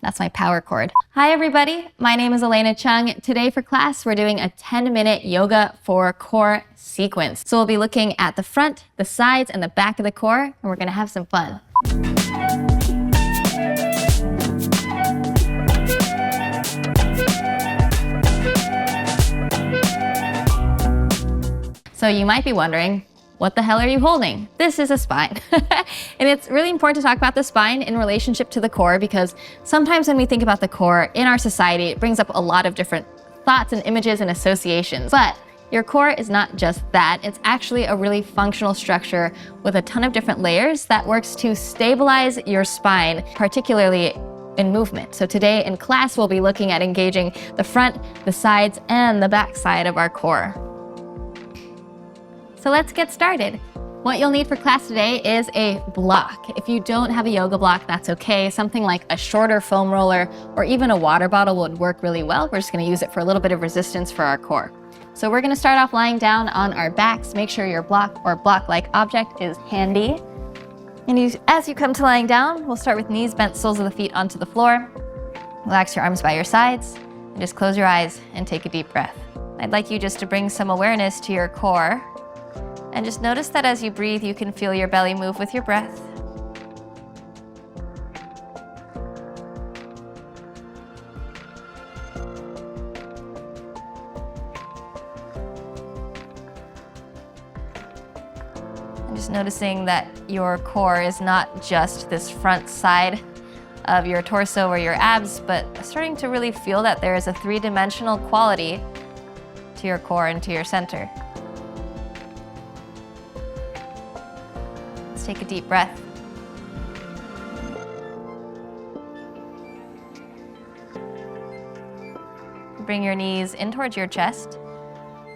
That's my power cord. Hi everybody, my name is Elena Cheung. Today for class, we're doing a 10-minute yoga for core sequence. So we'll be looking at the front, the sides, and the back of the core, and we're gonna have some fun. So you might be wondering, what the hell are you holding? This is a spine. And it's really important to talk about the spine in relationship to the core, because sometimes when we think about the core in our society, it brings up a lot of different thoughts and images and associations. But your core is not just that. It's actually a really functional structure with a ton of different layers that works to stabilize your spine, particularly in movement. So today in class, we'll be looking at engaging the front, the sides, and the back side of our core. So let's get started. What you'll need for class today is a block. If you don't have a yoga block, that's okay. Something like a shorter foam roller or even a water bottle would work really well. We're just gonna use it for a little bit of resistance for our core. So we're gonna start off lying down on our backs. Make sure your block or block-like object is handy. And as you come to lying down, we'll start with knees bent, soles of the feet onto the floor. Relax your arms by your sides and just close your eyes and take a deep breath. I'd like you just to bring some awareness to your core. And just notice that as you breathe, you can feel your belly move with your breath. And just noticing that your core is not just this front side of your torso or your abs, but starting to really feel that there is a three-dimensional quality to your core and to your center. Take a deep breath. Bring your knees in towards your chest.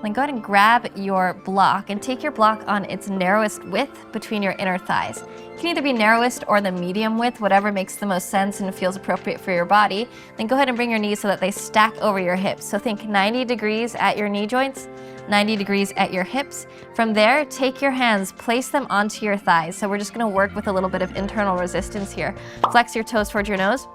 Then go ahead and grab your block and take your block on its narrowest width between your inner thighs. It can either be narrowest or the medium width, whatever makes the most sense and feels appropriate for your body. Then go ahead and bring your knees so that they stack over your hips. So think 90 degrees at your knee joints, 90 degrees at your hips. From there, take your hands, place them onto your thighs. So we're just gonna work with a little bit of internal resistance here. Flex your toes towards your nose,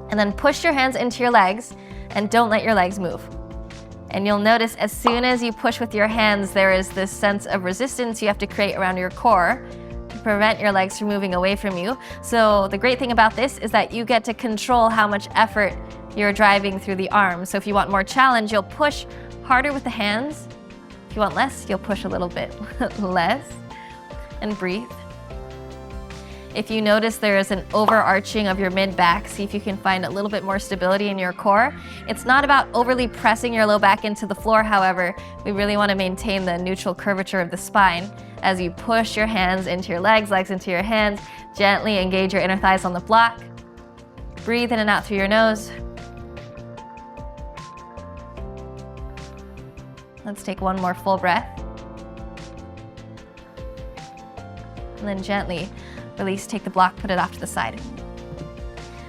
and then push your hands into your legs, and don't let your legs move. And you'll notice as soon as you push with your hands, there is this sense of resistance you have to create around your core to prevent your legs from moving away from you. So the great thing about this is that you get to control how much effort you're driving through the arms. So if you want more challenge, you'll push harder with the hands. If you want less, you'll push a little bit less, and breathe. If you notice there is an overarching of your mid-back, see if you can find a little bit more stability in your core. It's not about overly pressing your low back into the floor, however. We really want to maintain the neutral curvature of the spine. As you push your hands into your legs, legs into your hands, gently engage your inner thighs on the block. Breathe in and out through your nose. Let's take one more full breath. And then gently release, take the block, put it off to the side.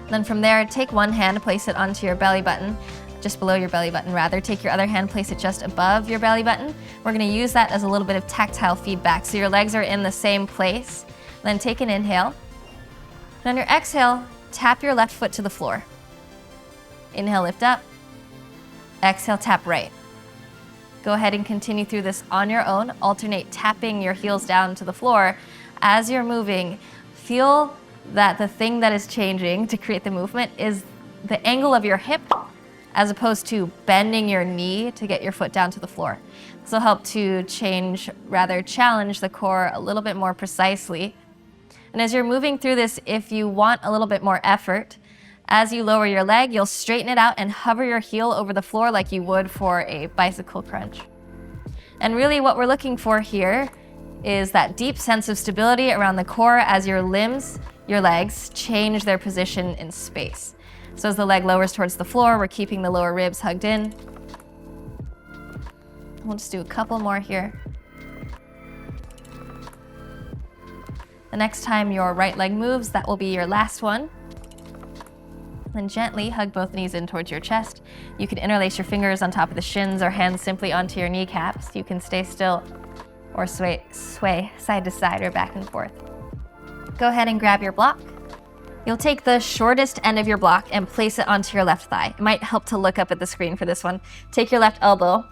And then from there, take one hand, place it onto your belly button, just below your belly button rather. Take your other hand, place it just above your belly button. We're gonna use that as a little bit of tactile feedback. So your legs are in the same place. Then take an inhale. And on your exhale, tap your left foot to the floor. Inhale, lift up. Exhale, tap right. Go ahead and continue through this on your own. Alternate tapping your heels down to the floor. As you're moving, feel that the thing that is changing to create the movement is the angle of your hip, as opposed to bending your knee to get your foot down to the floor. This will help to challenge the core a little bit more precisely. And as you're moving through this, if you want a little bit more effort, as you lower your leg, you'll straighten it out and hover your heel over the floor like you would for a bicycle crunch. And really what we're looking for here is that deep sense of stability around the core as your limbs, your legs, change their position in space. So as the leg lowers towards the floor, we're keeping the lower ribs hugged in. We'll just do a couple more here. The next time your right leg moves, that will be your last one. Then gently hug both knees in towards your chest. You can interlace your fingers on top of the shins or hands simply onto your kneecaps. You can stay still or sway side to side or back and forth. Go ahead and grab your block. You'll take the shortest end of your block and place it onto your left thigh. It might help to look up at the screen for this one. Take your left elbow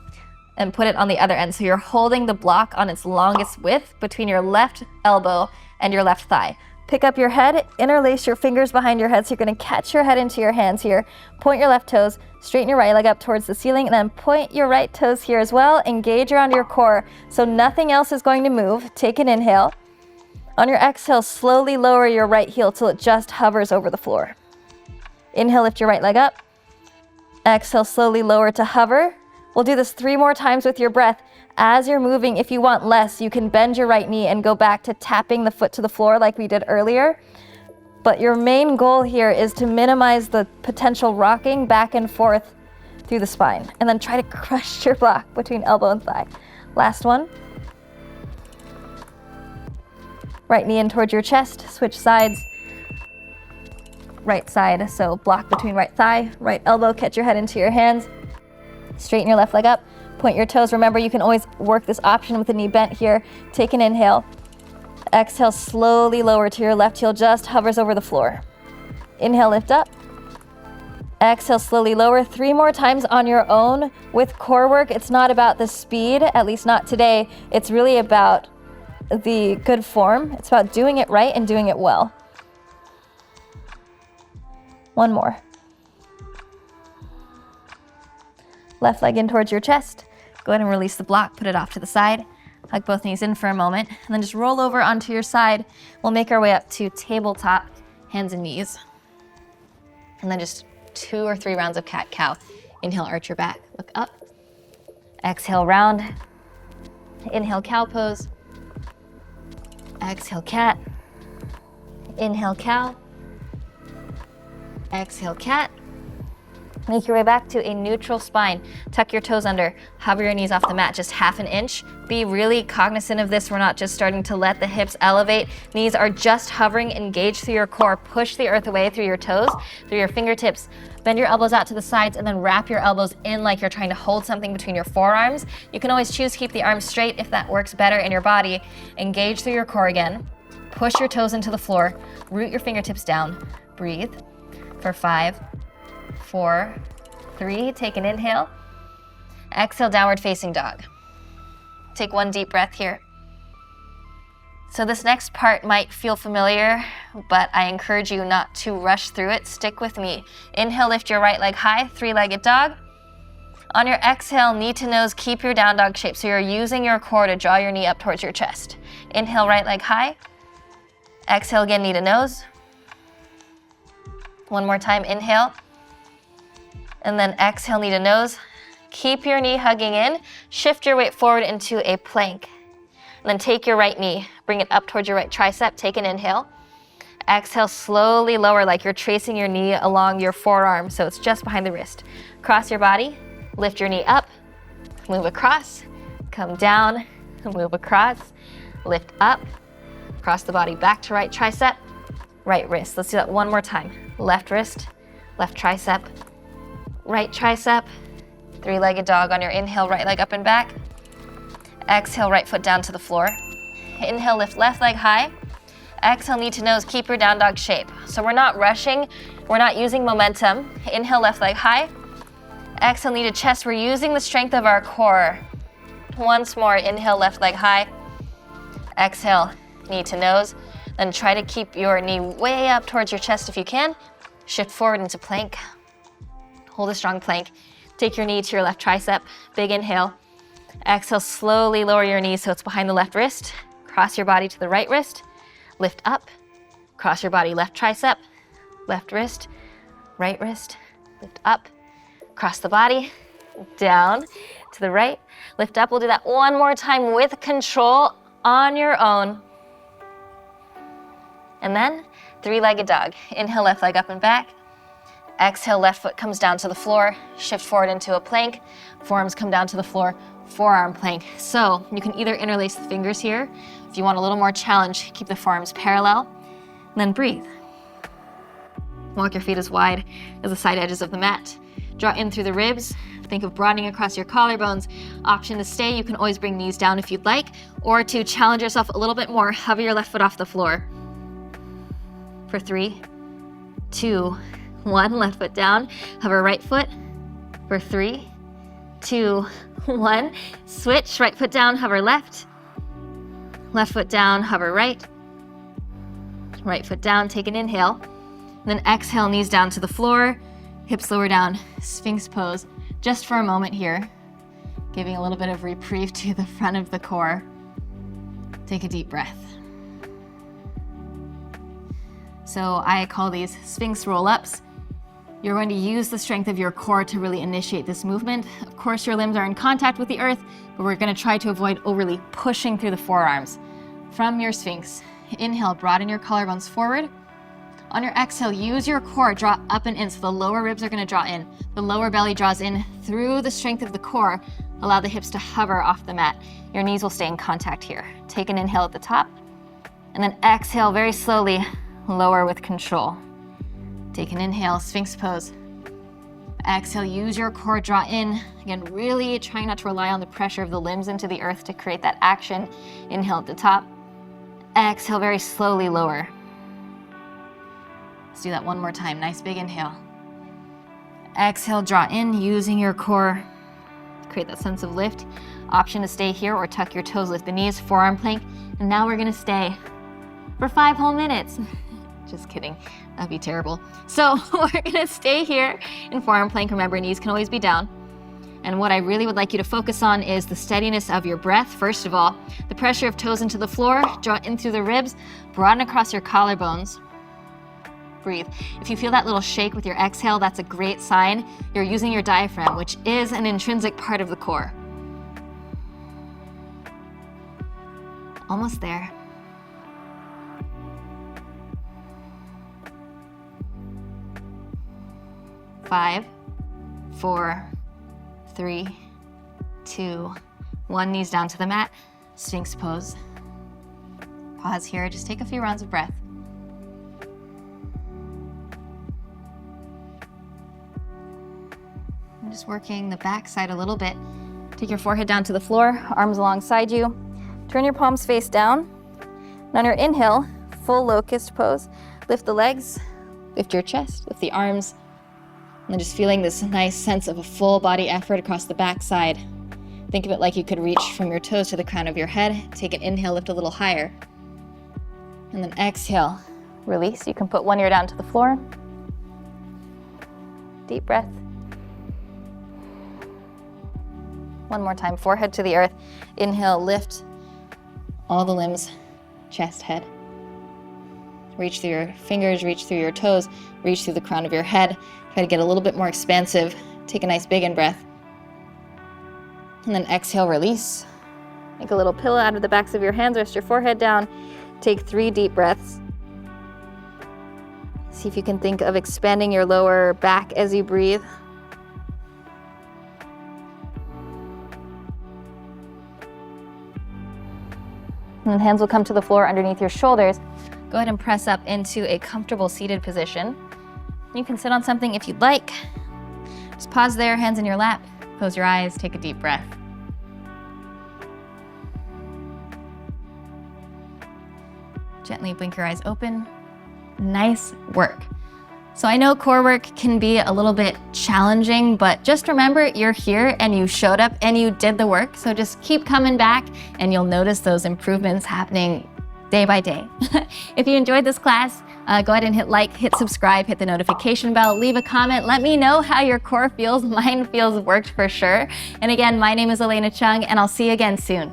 and put it on the other end. So you're holding the block on its longest width between your left elbow and your left thigh. Pick up your head, interlace your fingers behind your head. So you're gonna catch your head into your hands here. Point your left toes, straighten your right leg up towards the ceiling, and then point your right toes here as well. Engage around your core so nothing else is going to move. Take an inhale. On your exhale, slowly lower your right heel till it just hovers over the floor. Inhale, lift your right leg up. Exhale, slowly lower to hover. We'll do this 3 more times with your breath. As you're moving, if you want less, you can bend your right knee and go back to tapping the foot to the floor like we did earlier. But your main goal here is to minimize the potential rocking back and forth through the spine. And then try to crush your block between elbow and thigh. Last one. Right knee in towards your chest, switch sides. Right side, so block between right thigh, right elbow, catch your head into your hands. Straighten your left leg up. Point your toes. Remember, you can always work this option with the knee bent here. Take an inhale. Exhale, slowly lower to your left heel, just hovers over the floor. Inhale, lift up. Exhale, slowly lower. 3 more times on your own. With core work, it's not about the speed, at least not today. It's really about the good form. It's about doing it right and doing it well. 1 more. Left leg in towards your chest. Go ahead and release the block, put it off to the side. Hug both knees in for a moment, and then just roll over onto your side. We'll make our way up to tabletop, hands and knees. And then just 2 or 3 rounds of cat-cow. Inhale, arch your back, look up. Exhale, round. Inhale, cow pose. Exhale, cat. Inhale, cow. Exhale, cat. Make your way back to a neutral spine. Tuck your toes under, hover your knees off the mat just 1/2 inch. Be really cognizant of this. We're not just starting to let the hips elevate. Knees are just hovering, engage through your core. Push the earth away through your toes, through your fingertips. Bend your elbows out to the sides and then wrap your elbows in like you're trying to hold something between your forearms. You can always choose to keep the arms straight if that works better in your body. Engage through your core again. Push your toes into the floor. Root your fingertips down. Breathe for 5, 4, 3, take an inhale. Exhale, downward facing dog. Take 1 deep breath here. So this next part might feel familiar, but I encourage you not to rush through it. Stick with me. Inhale, lift your right leg high, 3-legged dog. On your exhale, knee to nose, keep your down dog shape. So you're using your core to draw your knee up towards your chest. Inhale, right leg high. Exhale again, knee to nose. 1 more time, inhale. And then exhale, knee to nose. Keep your knee hugging in. Shift your weight forward into a plank. And then take your right knee, bring it up towards your right tricep. Take an inhale. Exhale, slowly lower like you're tracing your knee along your forearm, so it's just behind the wrist. Cross your body, lift your knee up, move across, come down, move across, lift up, cross the body back to right tricep, right wrist. Let's do that 1 more time. Left wrist, left tricep, right tricep, 3-legged dog on your inhale, right leg up and back. Exhale, right foot down to the floor. Inhale, lift left leg high. Exhale, knee to nose, keep your down dog shape. So we're not rushing, we're not using momentum. Inhale, left leg high. Exhale, knee to chest. We're using the strength of our core. Once more, inhale, left leg high. Exhale, knee to nose. Then try to keep your knee way up towards your chest if you can. Shift forward into plank. Hold a strong plank. Take your knee to your left tricep. Big inhale. Exhale, slowly lower your knee so it's behind the left wrist. Cross your body to the right wrist. Lift up. Cross your body, left tricep, left wrist, right wrist. Lift up. Cross the body, down to the right. Lift up. We'll do that 1 more time with control on your own. And then 3-legged dog. Inhale, left leg up and back. Exhale, left foot comes down to the floor. Shift forward into a plank. Forearms come down to the floor. Forearm plank. So you can either interlace the fingers here. If you want a little more challenge, keep the forearms parallel. And then breathe. Walk your feet as wide as the side edges of the mat. Draw in through the ribs. Think of broadening across your collarbones. Option to stay. You can always bring knees down if you'd like. Or to challenge yourself a little bit more, hover your left foot off the floor. For 3, 2, 1. Left foot down, hover right foot for 3, 2, 1. Switch, right foot down, hover left. Left foot down, hover right. Right foot down, take an inhale. And then exhale, knees down to the floor, hips lower down, Sphinx pose. Just for a moment here, giving a little bit of reprieve to the front of the core. Take a deep breath. So I call these Sphinx roll-ups. You're going to use the strength of your core to really initiate this movement. Of course, your limbs are in contact with the earth, but we're going to try to avoid overly pushing through the forearms. From your Sphinx, inhale, broaden your collarbones forward. On your exhale, use your core, draw up and in, so the lower ribs are going to draw in. The lower belly draws in through the strength of the core. Allow the hips to hover off the mat. Your knees will stay in contact here. Take an inhale at the top, and then exhale very slowly, lower with control. Take an inhale, Sphinx pose. Exhale, use your core, draw in. Again, really trying not to rely on the pressure of the limbs into the earth to create that action. Inhale at the top. Exhale, very slowly lower. Let's do that one more time. Nice big inhale. Exhale, draw in, using your core. Create that sense of lift. Option to stay here or tuck your toes, lift the knees, forearm plank. And now we're gonna stay for 5 whole minutes. Just kidding, that'd be terrible. So we're gonna stay here in forearm plank. Remember, knees can always be down. And what I really would like you to focus on is the steadiness of your breath. First of all, the pressure of toes into the floor, draw in through the ribs, broaden across your collarbones. Breathe. If you feel that little shake with your exhale, that's a great sign. You're using your diaphragm, which is an intrinsic part of the core. Almost there. Five, 4, 3, 2, 1. Knees down to the mat. Sphinx pose. Pause here. Just take a few rounds of breath. I'm just working the back side a little bit. Take your forehead down to the floor, arms alongside you. Turn your palms face down. And on your inhale, full locust pose. Lift the legs, lift your chest, lift the arms. And then just feeling this nice sense of a full body effort across the back side. Think of it like you could reach from your toes to the crown of your head. Take an inhale, lift a little higher. And then exhale, release. You can put one ear down to the floor. Deep breath. One more time, forehead to the earth. Inhale, lift all the limbs, chest, head. Reach through your fingers, reach through your toes, reach through the crown of your head. Try to get a little bit more expansive. Take a nice big in breath. And then exhale, release. Make a little pillow out of the backs of your hands, rest your forehead down. Take 3 deep breaths. See if you can think of expanding your lower back as you breathe. And then hands will come to the floor underneath your shoulders. Go ahead and press up into a comfortable seated position. You can sit on something if you'd like. Just pause there, hands in your lap. Close your eyes, take a deep breath. Gently blink your eyes open. Nice work. So I know core work can be a little bit challenging, but just remember you're here and you showed up and you did the work. So just keep coming back and you'll notice those improvements happening day by day. If you enjoyed this class, go ahead and hit like, hit subscribe, hit the notification bell, leave a comment. Let me know how your core feels. Mine feels worked for sure. And again, my name is Elena Cheung and I'll see you again soon.